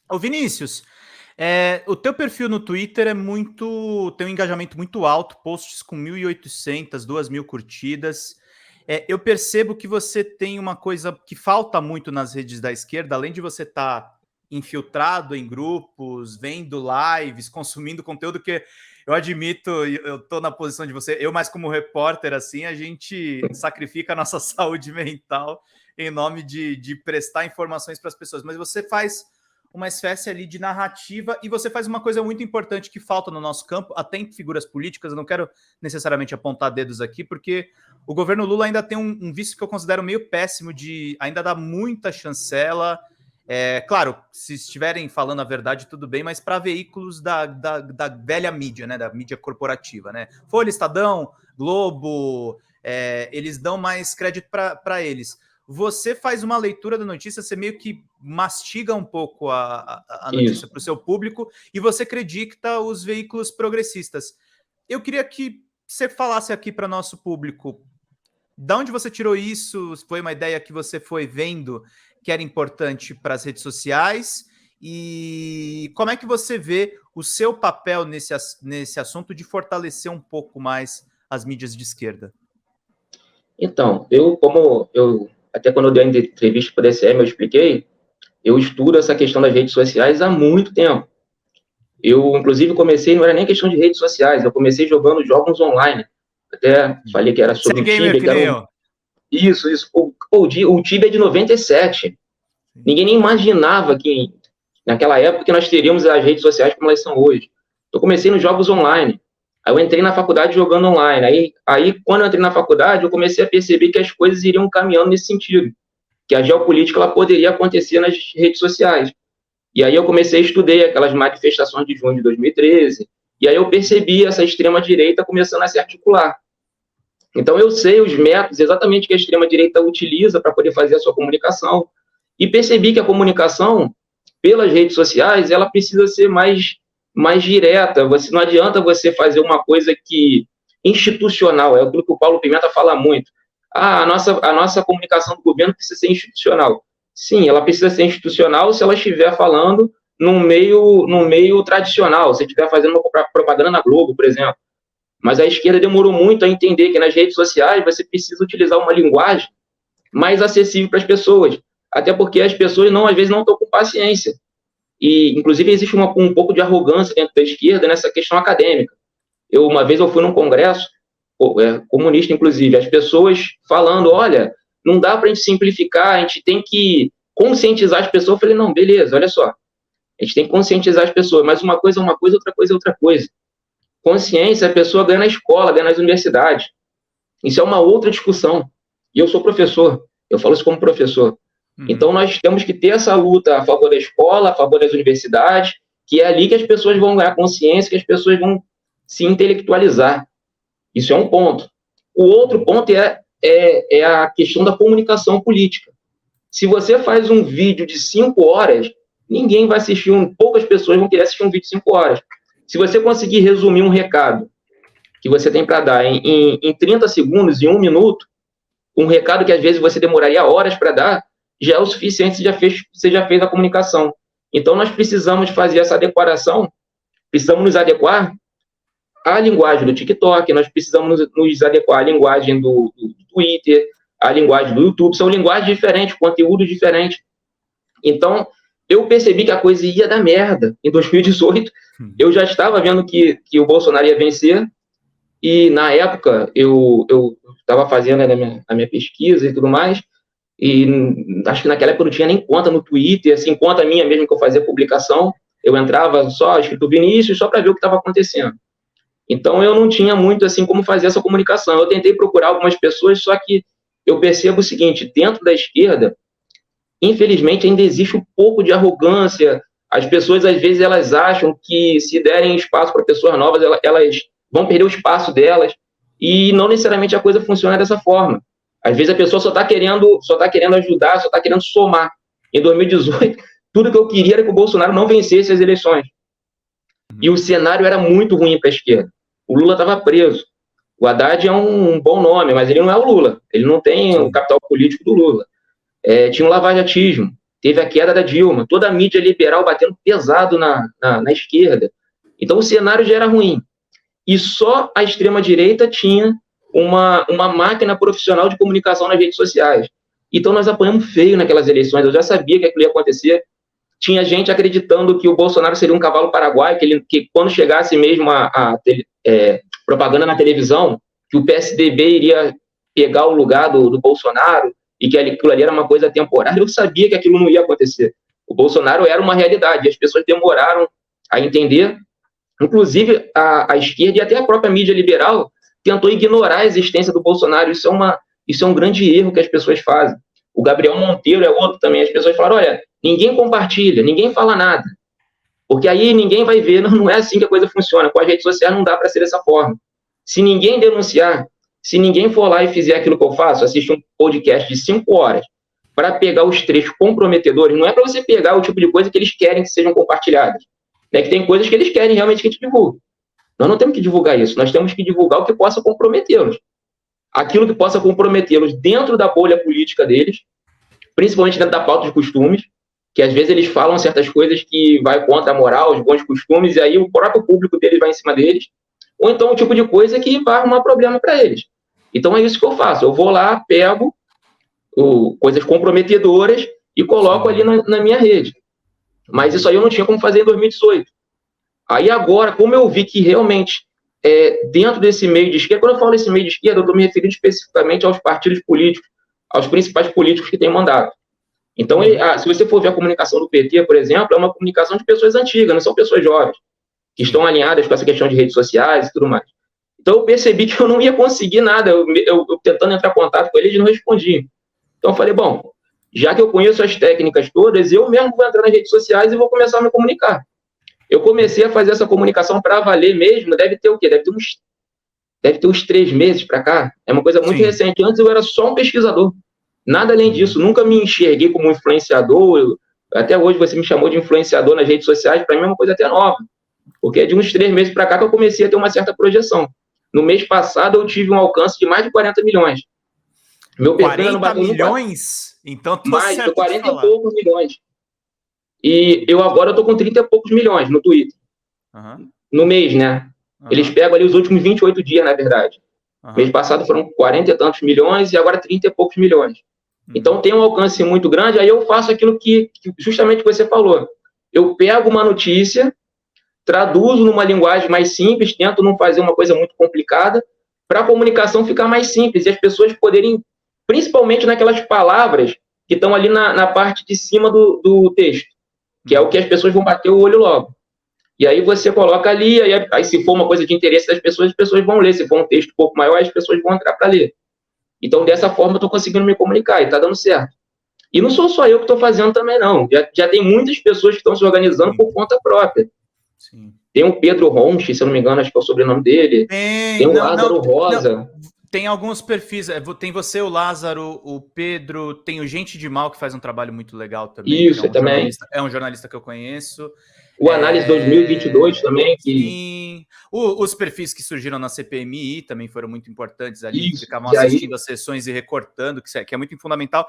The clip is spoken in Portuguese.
Ô Vinícius, o teu perfil no Twitter tem um engajamento muito alto, posts com 1.800, 2.000 curtidas. Eu percebo que você tem uma coisa que falta muito nas redes da esquerda, além de você estar infiltrado em grupos, vendo lives, consumindo conteúdo que eu admito, eu estou na posição de você, eu mais como repórter, assim, a gente sacrifica a nossa saúde mental em nome de prestar informações para as pessoas, mas você faz uma espécie ali de narrativa e você faz uma coisa muito importante que falta no nosso campo, até em figuras políticas. Eu não quero necessariamente apontar dedos aqui, porque o governo Lula ainda tem um vício que eu considero meio péssimo de ainda dar muita chancela. Claro, se estiverem falando a verdade, tudo bem, mas para veículos da velha mídia, né, da mídia corporativa, né? Folha, Estadão, Globo, eles dão mais crédito para eles. Você faz uma leitura da notícia, você meio que mastiga um pouco a notícia para o seu público e você acredita os veículos progressistas. Eu queria que você falasse aqui para nosso público, de onde você tirou isso? Foi uma ideia que você foi vendo que era importante para as redes sociais? E como é que você vê o seu papel nesse assunto de fortalecer um pouco mais as mídias de esquerda? Então, até quando eu dei a entrevista para o DCM, eu expliquei, eu estudo essa questão das redes sociais há muito tempo. Eu, inclusive, não era nem questão de redes sociais, eu comecei jogando jogos online. Até falei que era sobre o Tibia. Que era Isso. O Tibia é de 97. Ninguém nem imaginava que, naquela época, que nós teríamos as redes sociais como elas são hoje. Eu comecei nos jogos online. Aí eu entrei na faculdade jogando online. Aí, quando eu entrei na faculdade, eu comecei a perceber que as coisas iriam caminhando nesse sentido, que a geopolítica ela poderia acontecer nas redes sociais. E aí eu comecei a estudar aquelas manifestações de junho de 2013, e aí eu percebi essa extrema-direita começando a se articular. Então eu sei os métodos exatamente que a extrema-direita utiliza para poder fazer a sua comunicação, e percebi que a comunicação pelas redes sociais, ela precisa ser mais direta. Não adianta você fazer uma coisa institucional, é aquilo que o Paulo Pimenta fala muito. A nossa comunicação do governo precisa ser institucional. Sim, ela precisa ser institucional se ela estiver falando num meio tradicional, se estiver fazendo uma propaganda na Globo, por exemplo. Mas a esquerda demorou muito a entender que nas redes sociais você precisa utilizar uma linguagem mais acessível para as pessoas, até porque as pessoas às vezes não estão com paciência. E, inclusive, existe um pouco de arrogância dentro da esquerda nessa questão acadêmica. Uma vez eu fui num congresso, comunista, inclusive, as pessoas falando, olha, não dá para a gente simplificar, a gente tem que conscientizar as pessoas. Eu falei, não, beleza, olha só, a gente tem que conscientizar as pessoas, mas uma coisa é uma coisa, outra coisa é outra coisa. Consciência a pessoa ganha na escola, ganha nas universidades. Isso é uma outra discussão. E eu sou professor, eu falo isso como professor. Então, nós temos que ter essa luta a favor da escola, a favor das universidades, que é ali que as pessoas vão ganhar consciência, que as pessoas vão se intelectualizar. Isso é um ponto. O outro ponto é a questão da comunicação política. Se você faz um vídeo de 5 horas, ninguém vai assistir, poucas pessoas vão querer assistir um vídeo de 5 horas. Se você conseguir resumir um recado que você tem para dar em 30 segundos, em 1 minuto, um recado que às vezes você demoraria horas para dar, já é o suficiente, você já fez a comunicação. Então, nós precisamos fazer essa adequação, precisamos nos adequar à linguagem do TikTok, nós precisamos nos adequar à linguagem do Twitter, à linguagem do YouTube, são linguagens diferentes, conteúdos diferentes. Então, eu percebi que a coisa ia dar merda. Em 2018, eu já estava vendo que o Bolsonaro ia vencer, e na época, eu estava fazendo a minha pesquisa e tudo mais, e acho que naquela época eu não tinha nem conta no Twitter, assim, conta minha mesmo que eu fazia publicação, eu entrava só escrito Vinícius, só para ver o que estava acontecendo. Então eu não tinha muito assim como fazer essa comunicação. Eu tentei procurar algumas pessoas, só que eu percebo o seguinte, dentro da esquerda, infelizmente ainda existe um pouco de arrogância, as pessoas às vezes elas acham que se derem espaço para pessoas novas, elas vão perder o espaço delas, e não necessariamente a coisa funciona dessa forma. Às vezes a pessoa só está querendo ajudar, só está querendo somar. Em 2018, tudo que eu queria era que o Bolsonaro não vencesse as eleições. E o cenário era muito ruim para a esquerda. O Lula estava preso. O Haddad é um bom nome, mas ele não é o Lula. Ele não tem o capital político do Lula. Tinha um lavajatismo. teve a queda da Dilma, toda a mídia liberal batendo pesado na esquerda. Então o cenário já era ruim. E só a extrema-direita tinha uma máquina profissional de comunicação nas redes sociais. Então nós apanhamos feio naquelas eleições, eu já sabia que aquilo ia acontecer. Tinha gente acreditando que o Bolsonaro seria um cavalo paraguaio, que quando chegasse mesmo a propaganda na televisão, que o PSDB iria pegar o lugar do Bolsonaro e que aquilo ali era uma coisa temporária. Eu sabia que aquilo não ia acontecer. O Bolsonaro era uma realidade, as pessoas demoraram a entender. Inclusive, a esquerda e até a própria mídia liberal tentou ignorar a existência do Bolsonaro. Isso é um grande erro que as pessoas fazem. O Gabriel Monteiro é outro também. As pessoas falaram, olha, ninguém compartilha, ninguém fala nada. Porque aí ninguém vai ver, não é assim que a coisa funciona. Com as redes sociais não dá para ser dessa forma. Se ninguém denunciar, se ninguém for lá e fizer aquilo que eu faço, assistir um podcast de 5 horas, para pegar os trechos comprometedores, não é para você pegar o tipo de coisa que eles querem que sejam compartilhadas. É que tem coisas que eles querem realmente que a gente divulgue. Nós não temos que divulgar isso, nós temos que divulgar o que possa comprometê-los. Aquilo que possa comprometê-los dentro da bolha política deles, principalmente dentro da pauta de costumes, que às vezes eles falam certas coisas que vai contra a moral, os bons costumes, e aí o próprio público deles vai em cima deles, ou então o tipo de coisa que vai arrumar problema para eles. Então é isso que eu faço, eu vou lá, pego coisas comprometedoras e coloco ali na minha rede. Mas isso aí eu não tinha como fazer em 2018. Aí agora, como eu vi que realmente, dentro desse meio de esquerda, quando eu falo esse meio de esquerda, eu estou me referindo especificamente aos partidos políticos, aos principais políticos que têm mandato. Então, se você for ver a comunicação do PT, por exemplo, é uma comunicação de pessoas antigas, não são pessoas jovens, que estão alinhadas com essa questão de redes sociais e tudo mais. Então, eu percebi que eu não ia conseguir nada, eu tentando entrar em contato com eles, eles não respondiam. Então, eu falei, bom, já que eu conheço as técnicas todas, eu mesmo vou entrar nas redes sociais e vou começar a me comunicar. Eu comecei a fazer essa comunicação para valer mesmo, deve ter o quê? Deve ter uns 3 meses para cá. É uma coisa muito recente. Antes eu era só um pesquisador. Nada além disso. Nunca me enxerguei como influenciador. Até hoje você me chamou de influenciador nas redes sociais. Para mim é uma coisa até nova. Porque é de uns 3 meses para cá que eu comecei a ter uma certa projeção. No mês passado eu tive um alcance de mais de 40 milhões. Meu perfil não bateu milhões? Então tô mais de 40 e poucos milhões. E eu agora estou com 30 e poucos milhões no Twitter. No mês, né? Eles pegam ali os últimos 28 dias, na verdade. Mês passado foram 40 e tantos milhões e agora 30 e poucos milhões. Então tem um alcance muito grande, aí eu faço aquilo que justamente você falou. Eu pego uma notícia, traduzo numa linguagem mais simples, tento não fazer uma coisa muito complicada, para a comunicação ficar mais simples e as pessoas poderem, principalmente naquelas palavras que estão ali na parte de cima do texto, que é o que as pessoas vão bater o olho logo. E aí você coloca ali, aí se for uma coisa de interesse das pessoas, as pessoas vão ler. Se for um texto um pouco maior, as pessoas vão entrar para ler. Então, dessa forma, eu estou conseguindo me comunicar e está dando certo. E não sou só eu que estou fazendo também, não. Já tem muitas pessoas que estão se organizando por conta própria. Sim. Tem o Pedro Ronchi, se eu não me engano, acho que é o sobrenome dele. Tem o Lázaro Rosa. Tem alguns perfis, tem você, o Lázaro, o Pedro, tem o Gente de Mal, que faz um trabalho muito legal também. Isso, também. É um jornalista que eu conheço. O Análise 2022 também. Sim. Os perfis que surgiram na CPMI também foram muito importantes ali, que ficavam assistindo as sessões e recortando, que é muito fundamental.